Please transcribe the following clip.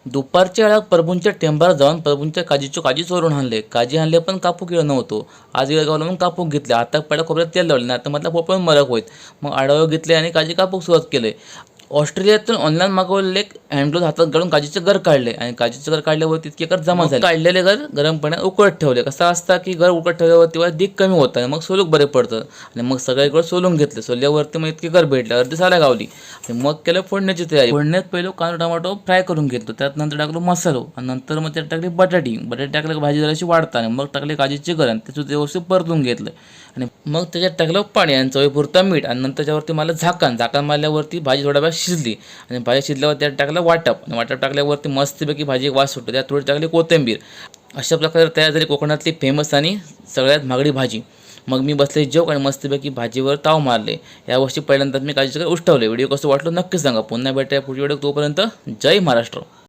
दुपारच्या वेळा प्रभूंच्या टेंभार जाऊन प्रभूंच्या काजी चोरून आणले. काजी आणले पण कापूक इळं नव्हतो. आज इळं गावला मग कापूक घेतले. आता पहिल्या खोबऱ्यात तेल लावले, आता म्हटलं पोपळ मरक होईत. मग आडवं घेतले आणि काजी कापूक सुरुवात केले. ऑस्ट्रेलियातून ऑनलाईन मागवलेले हँड ग्लोव्ह हातात घालून काजीचे घर काढले आणि काजीचे घर काढल्यावर तितके घर जमा झाले. काढलेले घर गरम पाण्यात उकळत ठेवले. कसं असतं की घर उकळत ठेवल्यावरती तेव्हा दिग कमी होतं आणि मग सोलूक बरे पडतं. आणि मग सगळीकडे सोलून घेतले. सोलल्यावरती मग इतके घर भेटले, अर्धी साला गावली. आणि मग केलं फोडण्याची तयारी. फोडण्यात पहिलं कांदा टमाटो फ्राय करून घेतलो, त्यात नंतर टाकलो मसालो आणि नंतर मग त्यात टाकली बटाटे टाकले भाजी जराशी वाढता आणि मग टाकले काजीचे घर आणि त्याचं व्यवस्थित परतून घेतलं आणि मग त्याच्यात टाकलं पाणी आणि चवीपुरता मीठ आणि नंतर त्याच्यावरती मला झाकण मारल्यावरती भाजी थोड्या वेळ शिजली आणि भाजी शिजल्यावर त्यात टाकलं वाटप आणि वाटप टाकल्यावरती मस्तपैकी भाजी एक वास सुटतो. त्यात थोडी टाकली कोथिंबीर. अशा प्रकारे तयार झाली कोकणातली फेमस आणि सगळ्यात महागडी भाजी. मग मी बसले जेव आणि मस्तपैकी भाजीवर ताव मारले. या गोष्टी पहिल्यांदाच मी काळजी उष्टवले. व्हिडिओ कसं वाटलं नक्की सांगा. पुन्हा भेटूया पुढच्या व्हिडिओ. तोपर्यंत जय महाराष्ट्र.